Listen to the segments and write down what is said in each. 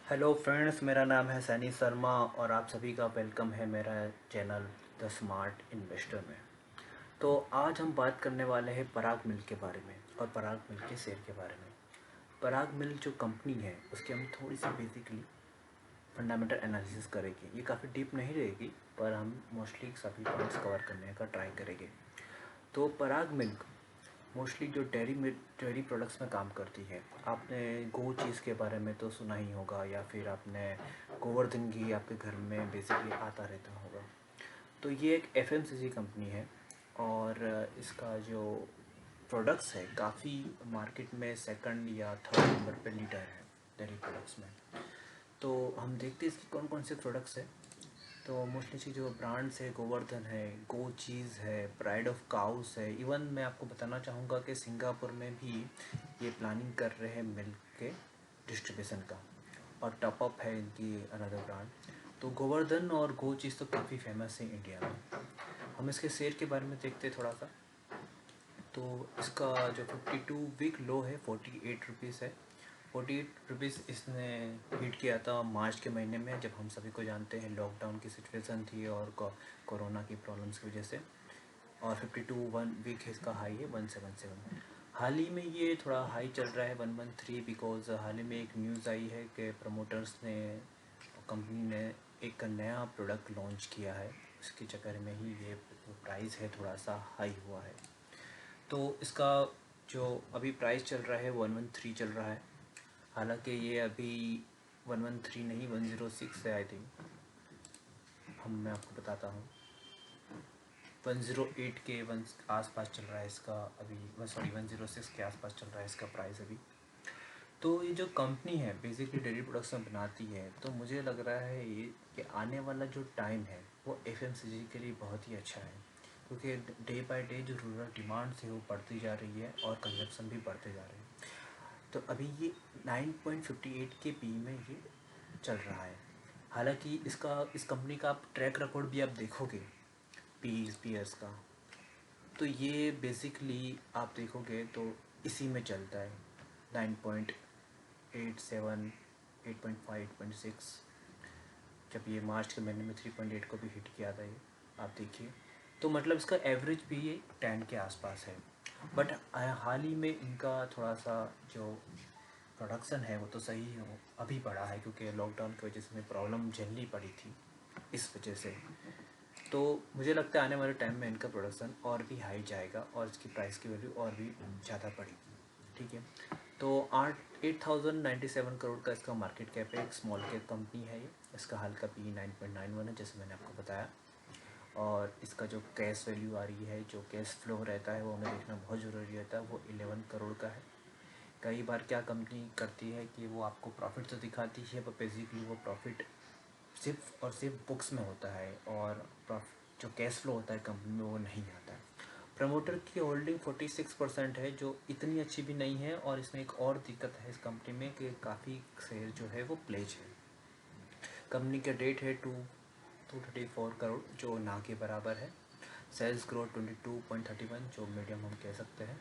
Hello friends, मेरा नाम है सैनी शर्मा और आप सभी का वेलकम है मेरा चैनल द स्मार्ट इन्वेस्टर में। तो आज हम बात करने वाले हैं पराग मिल के बारे में और पराग मिल के शेयर के बारे में। पराग मिल जो कंपनी है उसकी हम थोड़ी सी बेसिकली फंडामेंटल एनालिसिस करेंगे। ये काफ़ी डीप नहीं रहेगी पर हम मोस्टली सभी पॉइंट्स कवर करने का ट्राई करेंगे। तो पराग मिल्क मोस्टली जो डेयरी प्रोडक्ट्स में काम करती है। आपने गो चीज़ के बारे में तो सुना ही होगा या फिर आपने गोवर्धन घी आपके घर में बेसिकली आता रहता होगा। तो ये एक एफएमसीजी कंपनी है और इसका जो प्रोडक्ट्स है काफ़ी मार्केट में सेकंड या थर्ड नंबर पे लीडर है डेयरी प्रोडक्ट्स में। तो हम देखते हैं इसकी कौन कौन से प्रोडक्ट्स है। तो मोस्टली सी जो ब्रांड्स है गोवर्धन है, गो चीज़ है, प्राइड ऑफ काउस है। इवन मैं आपको बताना चाहूँगा कि सिंगापुर में भी ये प्लानिंग कर रहे हैं मिल्क के डिस्ट्रीब्यूशन का। और टॉप अप है इनकी अनदर ब्रांड। तो गोवर्धन और गो चीज़ तो काफ़ी फेमस है इंडिया में। हम इसके शेयर के बारे में देखते थोड़ा सा। तो इसका जो 52 वीक लो है 48 रुपीज़ है। 48 रुपीज़ इसने हिट किया था मार्च के महीने में, जब हम सभी को जानते हैं लॉकडाउन की सिचुएशन थी और कोरोना की प्रॉब्लम्स की वजह से। और 52 वन वीक इसका हाई है 177। हाल ही में ये थोड़ा हाई चल रहा है 113, बिकॉज हाल ही में एक न्यूज़ आई है कि प्रमोटर्स ने, कंपनी ने एक नया प्रोडक्ट लॉन्च किया है। इसके चक्कर में ही ये प्राइस है थोड़ा सा हाई हुआ है। तो इसका जो अभी प्राइस चल रहा है 113 चल रहा है। हालांकि ये अभी 113 नहीं 106 है आई थिंक। मैं आपको बताता हूँ 108 के वन आसपास चल रहा है इसका अभी, सॉरी 106 के आसपास चल रहा है इसका प्राइस अभी। तो ये जो कंपनी है बेसिकली डेयरी प्रोडक्ट्स में बनाती है, तो मुझे लग रहा है ये कि आने वाला जो टाइम है वो एफएमसीजी के लिए बहुत ही अच्छा है। क्योंकि डे बाय डे जो रूरल डिमांड्स है वो बढ़ती जा रही है और कंजप्शन भी बढ़ते जा रहे हैं। तो अभी ये 9.58 के पी में ये चल रहा है। हालांकि इस कंपनी का आप ट्रैक रिकॉर्ड भी आप देखोगे पीयर्स का, तो ये बेसिकली आप देखोगे तो इसी में चलता है 9.87, 8.5, 8.6। जब ये मार्च के महीने में 3.8 को भी हिट किया था ये, आप देखिए। तो मतलब इसका एवरेज भी ये 10 के आसपास है। बट हाल ही में इनका थोड़ा सा जो प्रोडक्शन है वो तो सही हो अभी बढ़ा है, क्योंकि लॉकडाउन की वजह से हमें प्रॉब्लम झेलनी पड़ी थी इस वजह से। तो मुझे लगता है आने वाले टाइम में इनका प्रोडक्शन और भी हाई जाएगा और इसकी प्राइस की वैल्यू और भी ज़्यादा बढ़ेगी। ठीक है। तो 8,097 करोड़ का इसका मार्केट कैप है। एक स्मॉल कैप कंपनी है ये। इसका हाल का पी 9.91 है जैसे मैंने आपको बताया। और इसका जो कैश वैल्यू आ रही है, जो कैश फ्लो रहता है वो हमें देखना बहुत ज़रूरी रहता है, वो 11 करोड़ का है। कई बार क्या कंपनी करती है कि वो आपको प्रॉफिट तो दिखाती है पर बेसिकली वो प्रॉफिट सिर्फ और सिर्फ बुक्स में होता है और जो कैश फ्लो होता है कंपनी में वो नहीं आता है। प्रमोटर की होल्डिंग 46% है, जो इतनी अच्छी भी नहीं है। और इसमें एक और दिक्कत है इस कंपनी में कि काफ़ी शेयर जो है वो प्लेज है। कंपनी का डेट है 234 करोड़, जो ना के बराबर है। सेल्स ग्रोथ 22.31, जो मीडियम हम कह सकते हैं।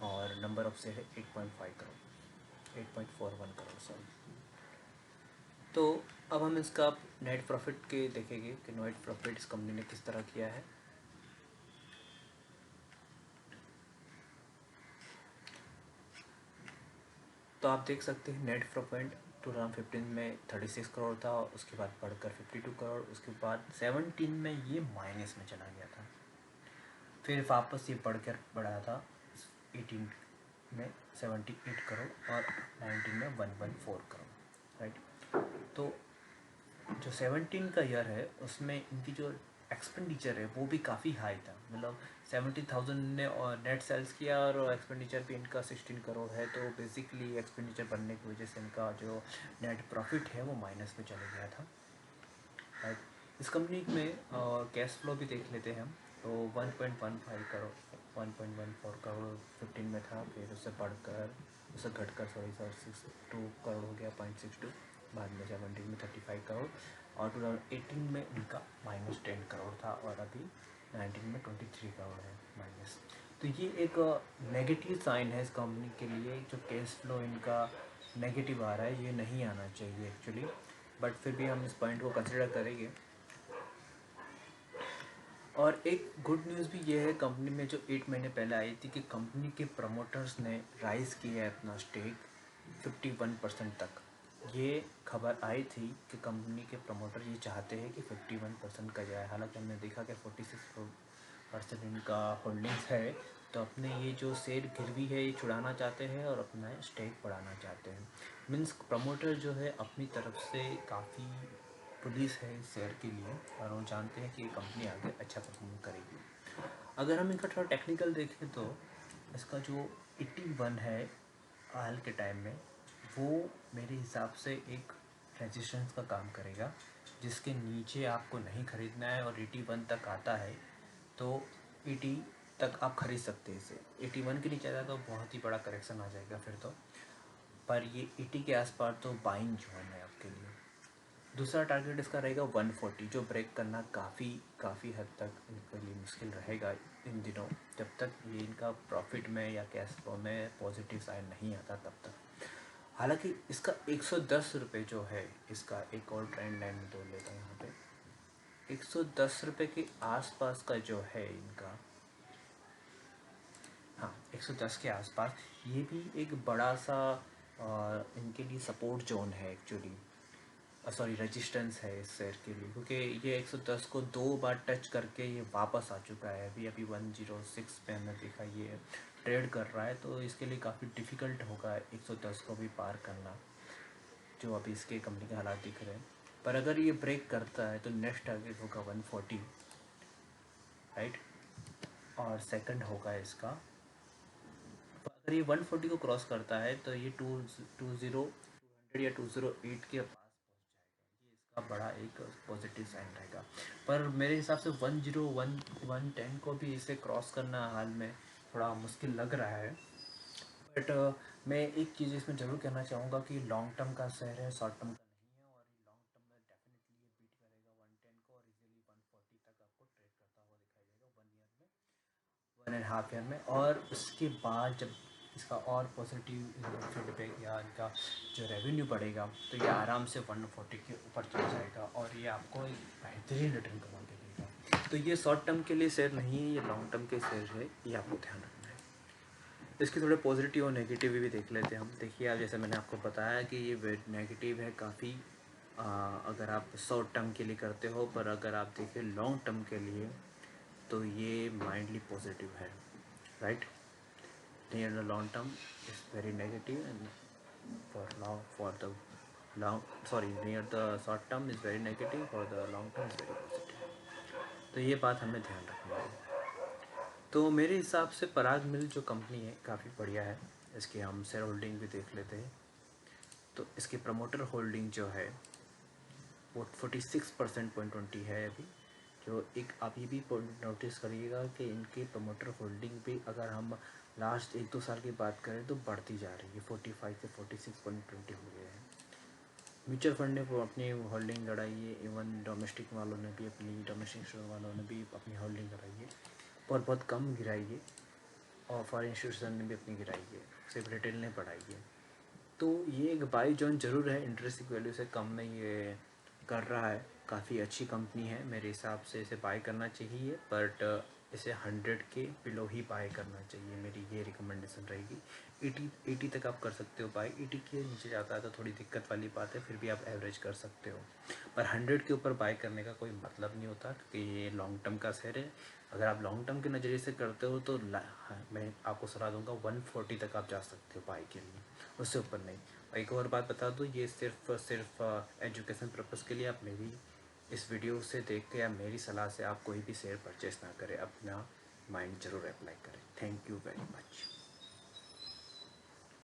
और नंबर ऑफ शेयर है 8.5 करोड़, 8.41 करोड़ सॉरी। तो अब हम इसका नेट प्रॉफिट के देखेंगे कि नेट प्रॉफिट इस कंपनी ने किस तरह किया है। तो आप देख सकते हैं नेट प्रॉफिट 2015 में 36 करोड़ था, उसके बाद बढ़कर 52 करोड़, उसके बाद 17 में ये माइनस में चला गया था, फिर वापस ये बढ़कर बढ़ा था 18 में 78 करोड़ और 19 में 114 करोड़, राइट। तो जो 17 का ईयर है उसमें इनकी जो एक्सपेंडिचर है वो भी काफ़ी हाई था। मतलब 70,000 ने और नेट सेल्स किया और एक्सपेंडिचर भी इनका 16 करोड़ है। तो बेसिकली एक्सपेंडिचर बढ़ने की वजह से इनका जो नेट प्रॉफिट है वो माइनस में चले गया था, राइट। इस कंपनी में कैश फ्लो भी देख लेते हैं हम। तो 1.15 करोड़, 1.14 करोड़ 15 में था, फिर उससे बढ़कर उससे घटकर 62 करोड़ हो गया 0.62, बाद में 17 में 35 करोड़ और 2018 में इनका -10 करोड़ था और अभी 19 में 23 करोड़ है माइनस। तो ये एक नेगेटिव साइन है इस कंपनी के लिए। जो कैश फ्लो इनका नेगेटिव आ रहा है, ये नहीं आना चाहिए एक्चुअली, बट फिर भी हम इस पॉइंट को कंसिडर करेंगे। और एक गुड न्यूज़ भी ये है कंपनी में, जो 8 महीने पहले आई थी, कि कंपनी के प्रमोटर्स ने राइज़ किया है अपना स्टेक 51% तक। ये खबर आई थी कि कंपनी के प्रमोटर ये चाहते हैं कि 51% का जाए। हालांकि हमने देखा कि 46% इनका होल्डिंग्स है, तो अपने ये जो शेयर गिरवी है ये छुड़ाना चाहते हैं और अपना स्टेक बढ़ाना चाहते हैं। मीन्स प्रमोटर जो है अपनी तरफ से काफ़ी पुलिस है इस शेयर के लिए, और वो जानते हैं कि ये कंपनी आगे अच्छा परफॉर्म करेगी। अगर हम इनका थोड़ा टेक्निकल देखें तो इसका जो 81 है हाल के टाइम में, वो मेरे हिसाब से एक रेजिस्टेंस का काम करेगा, जिसके नीचे आपको नहीं ख़रीदना है, और 81 तक आता है तो 80 तक आप खरीद सकते हैं इसे। 81 के नीचे आता तो बहुत ही बड़ा करेक्शन आ जाएगा फिर तो, पर ये 80 के आसपास तो बाइंग जोन है आपके लिए। दूसरा टारगेट इसका रहेगा 140, जो ब्रेक करना काफ़ी हद तक इनके लिए मुश्किल रहेगा इन दिनों, जब तक ये इनका प्रॉफिट में या कैश फ्लो में पॉजिटिव साइन नहीं आता तब तक। हालांकि इसका 110 रुपये जो है, इसका एक और ट्रेंड लाइन में तोड़ लेता हूँ यहाँ पे। 110 रुपये के आसपास का जो है इनका, हाँ 110 के आसपास, ये भी एक बड़ा सा इनके लिए सपोर्ट जोन है एक्चुअली, सॉरी रेजिस्टेंस है इस शेयर के लिए, क्योंकि ये 110 को 2 बार टच करके ये वापस आ चुका है। अभी 106 पे हमने देखा ये ट्रेड कर रहा है, तो इसके लिए काफ़ी डिफ़िकल्ट होगा 110 को भी पार करना, जो अभी इसके कंपनी के हालात दिख रहे हैं। पर अगर ये ब्रेक करता है तो नेक्स्ट टारगेट होगा 140, राइट, और सेकंड होगा इसका, अगर ये 140 को क्रॉस करता है तो ये 200 या 208 के पास का बड़ा एक पॉजिटिव साइन रहेगा। पर मेरे हिसाब से 101 110 को भी इसे क्रॉस करना हाल में थोड़ा मुश्किल लग रहा है। बट मैं एक चीज़ इसमें ज़रूर कहना चाहूँगा कि लॉन्ग टर्म का शेयर है, शॉर्ट टर्म का नहीं है, और ये लॉन्ग टर्म में डेफिनेटली ये बीट करेगा 110 को, और इजीली 140 तक आपको ट्रेड करता हुआ दिखाई देगा 1.5 ईयर में। और उसके बाद जब इसका और पॉजिटिव फीडबैक या इनका जो रेवेन्यू बढ़ेगा, तो ये आराम से 140 के ऊपर चल जाएगा, और ये आपको एक बेहतरीन रिटर्न कमा के देगा। तो ये शॉर्ट टर्म के लिए शेयर नहीं है, ये लॉन्ग टर्म के शेयर है, ये आपको ध्यान रखना है। इसके थोड़े पॉजिटिव और नेगेटिव भी देख लेते हैं हम। देखिए आप, जैसे मैंने आपको बताया कि ये नेगेटिव है काफ़ी अगर आप शॉर्ट टर्म के लिए करते हो, पर अगर आप देखिए लॉन्ग टर्म के लिए तो ये माइंडली पॉजिटिव है, right. near the long term is very negative, and for the near the short term is very negative, for the long term is very positive। तो ये बात हमें ध्यान रखनी है। तो मेरे हिसाब से पराग मिल जो कंपनी है काफ़ी बढ़िया है। इसकी हम शेयर होल्डिंग भी देख लेते हैं। तो इसकी प्रमोटर होल्डिंग जो है वो 46% है अभी। जो एक अभी भी नोटिस करिएगा कि इनकी प्रमोटर होल्डिंग भी अगर हम लास्ट 1-2 साल की बात करें तो बढ़ती जा रही है, 45 से 46.20 हो गए हैं। म्यूचुअल फंड ने वो अपनी होल्डिंग बढ़ाई है, इवन डोमेस्टिक वालों ने भी डोमेस्टिक स्टोर वालों ने भी अपनी होल्डिंग बढ़ाई है, और बहुत कम गिराई है, और फॉरेन इंस्टीट्यूशन ने भी अपनी गिराई है, सिर्फ रिटेल ने बढ़ाई है। तो ये एक बाई जोन ज़रूर है, इंटरेस्ट वैल्यू से कम में ये कर रहा है। काफ़ी अच्छी कंपनी है, मेरे हिसाब से इसे बाय करना चाहिए, बट इसे 100 के बिलो ही बाय करना चाहिए, मेरी ये रिकमेंडेशन रहेगी। 80 तक आप कर सकते हो बाय, 80 के नीचे जाता है तो थोड़ी दिक्कत वाली बात है, फिर भी आप एवरेज कर सकते हो। पर 100 के ऊपर बाय करने का कोई मतलब नहीं होता, क्योंकि ये लॉन्ग टर्म का शेयर है। अगर आप लॉन्ग टर्म के नज़रिए से करते हो तो मैं आपको सलाह दूंगा 140 तक आप जा सकते हो बाय के लिए, उससे ऊपर नहीं। एक और बात बता दूँ, ये सिर्फ एजुकेशन पर्पज़ के लिए, आप मेरी इस वीडियो से देख के या मेरी सलाह से आप कोई भी शेयर परचेस ना करें, अपना माइंड ज़रूर अप्लाई करें। Thank you very much.